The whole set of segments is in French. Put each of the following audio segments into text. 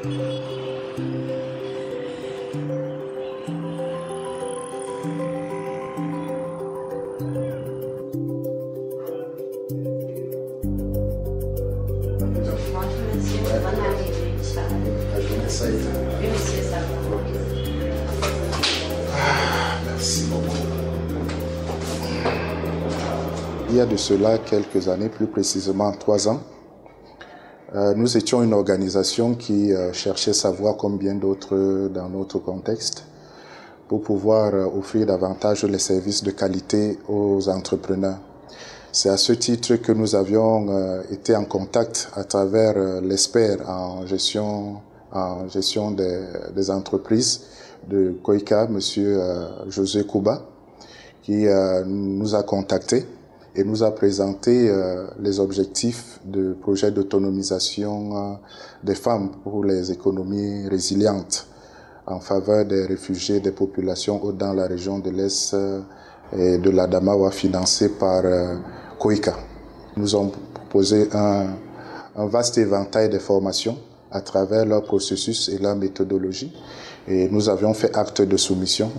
Merci beaucoup. Il y a de cela quelques années, plus précisément 3 ans, nous étions une organisation qui cherchait sa voie comme bien d'autres dans notre contexte pour pouvoir offrir davantage les services de qualité aux entrepreneurs. C'est à ce titre que nous avions été en contact à travers l'expert en gestion des entreprises de Koika, M. José Kouba, qui nous a contactés et nous a présenté les objectifs du projet d'autonomisation des femmes pour les économies résilientes en faveur des réfugiés des populations dans la région de l'Est et de l'Adamawa, financé par Koika. Nous avons proposé un vaste éventail de formations à travers leur processus et leur méthodologie. Et nous avions fait acte de soumission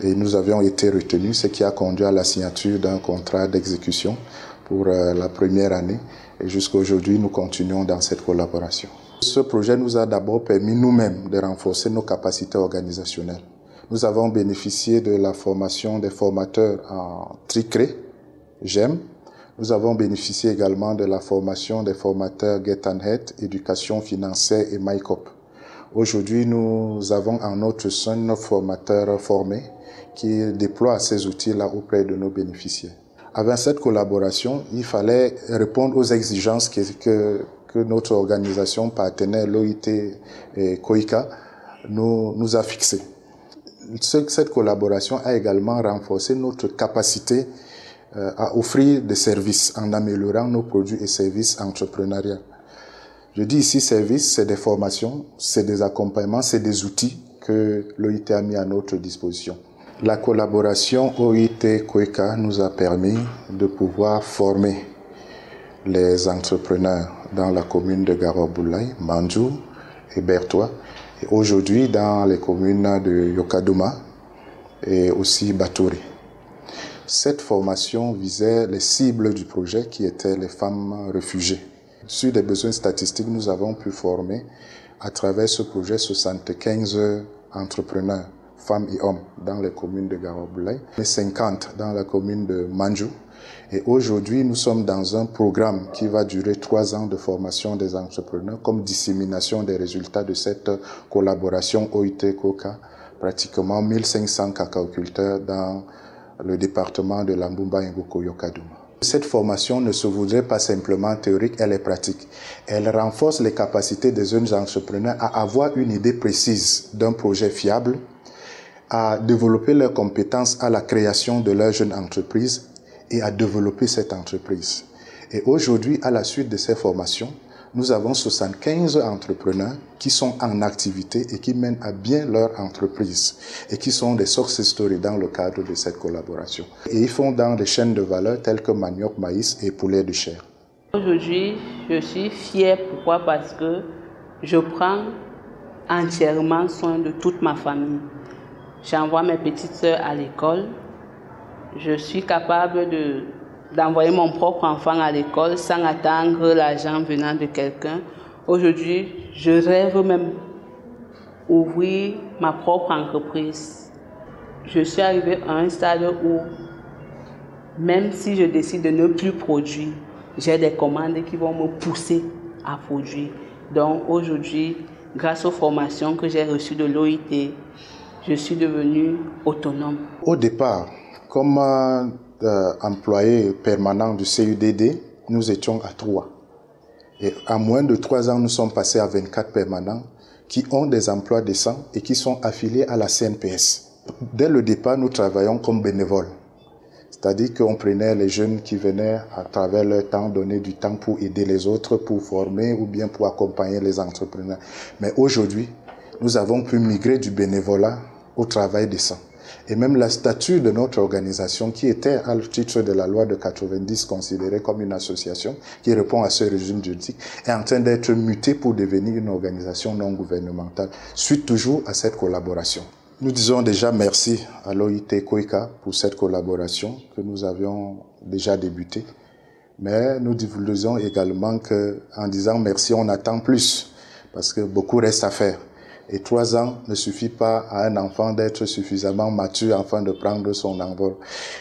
et nous avions été retenus, ce qui a conduit à la signature d'un contrat d'exécution pour la première année. Et jusqu'à aujourd'hui, nous continuons dans cette collaboration. Ce projet nous a d'abord permis nous-mêmes de renforcer nos capacités organisationnelles. Nous avons bénéficié de la formation des formateurs en TRICRE, GEM. Nous avons bénéficié également de la formation des formateurs Get and Head, éducation financière et MyCop. Aujourd'hui, nous avons en notre sein nos formateurs formés qui déploient ces outils-là auprès de nos bénéficiaires. Avec cette collaboration, il fallait répondre aux exigences que notre organisation partenaire, l'OIT et Koika, nous a fixées. Cette collaboration a également renforcé notre capacité à offrir des services en améliorant nos produits et services entrepreneuriaux. Je dis ici services, c'est des formations, c'est des accompagnements, c'est des outils que l'OIT a mis à notre disposition. La collaboration OIT-Koika nous a permis de pouvoir former les entrepreneurs dans la commune de Garoboulaye, Mandjou et Bertois, et aujourd'hui dans les communes de Yokadouma et aussi Batouri. Cette formation visait les cibles du projet qui étaient les femmes réfugiées. Sur des besoins statistiques, nous avons pu former à travers ce projet 75 entrepreneurs, femmes et hommes, dans les communes de Garoboulaye, et 50 dans la commune de Mandjou. Et aujourd'hui, nous sommes dans un programme qui va durer 3 ans de formation des entrepreneurs comme dissémination des résultats de cette collaboration OIT-Koika, pratiquement 1500 cacaoculteurs dans le département de l'Ambumba Ngoko Yokadouma. Cette formation ne se voudrait pas simplement théorique, elle est pratique. Elle renforce les capacités des jeunes entrepreneurs à avoir une idée précise d'un projet fiable, à développer leurs compétences à la création de leur jeune entreprise et à développer cette entreprise. Et aujourd'hui, à la suite de ces formations, nous avons 75 entrepreneurs qui sont en activité et qui mènent à bien leur entreprise et qui sont des success stories dans le cadre de cette collaboration. Et ils font dans des chaînes de valeur telles que manioc, maïs et poulet de chair. Aujourd'hui, je suis fière. Pourquoi? Parce que je prends entièrement soin de toute ma famille. J'envoie mes petites sœurs à l'école. Je suis capable d'envoyer mon propre enfant à l'école sans attendre l'argent venant de quelqu'un. Aujourd'hui, je rêve même ouvrir ma propre entreprise. Je suis arrivée à un stade où, même si je décide de ne plus produire, j'ai des commandes qui vont me pousser à produire. Donc aujourd'hui, grâce aux formations que j'ai reçues de l'OIT, je suis devenue autonome. Au départ, comme employés permanents du CUDD, nous étions à 3. Et en moins de 3 ans, nous sommes passés à 24 permanents qui ont des emplois décents et qui sont affiliés à la CNPS. Dès le départ, nous travaillons comme bénévoles. C'est-à-dire qu'on prenait les jeunes qui venaient à travers leur temps, donner du temps pour aider les autres, pour former ou bien pour accompagner les entrepreneurs. Mais aujourd'hui, nous avons pu migrer du bénévolat au travail décent. et même la statut de notre organisation qui était, à titre de la loi de 90, considérée comme une association qui répond à ce régime juridique, est en train d'être mutée pour devenir une organisation non gouvernementale, suite toujours à cette collaboration. Nous disons déjà merci à l'OIT COICA pour cette collaboration que nous avions déjà débutée. Mais nous disons également qu'en disant merci, on attend plus, parce que beaucoup reste à faire. Et 3 ans ne suffit pas à un enfant d'être suffisamment mature afin de prendre son envol.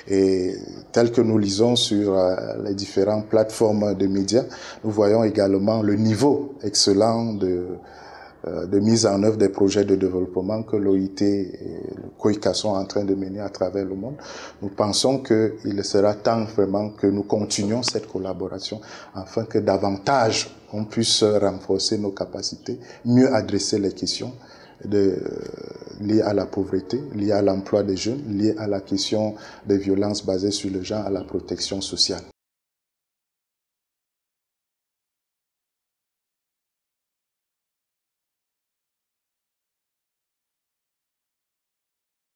Et tel que nous lisons sur les différentes plateformes de médias, nous voyons également le niveau excellent de mise en œuvre des projets de développement que l'OIT et le COICA sont en train de mener à travers le monde. Nous pensons qu'il sera temps vraiment que nous continuions cette collaboration afin que davantage on puisse renforcer nos capacités, mieux adresser les questions liées à la pauvreté, liées à l'emploi des jeunes, liées à la question des violences basées sur le genre, à la protection sociale.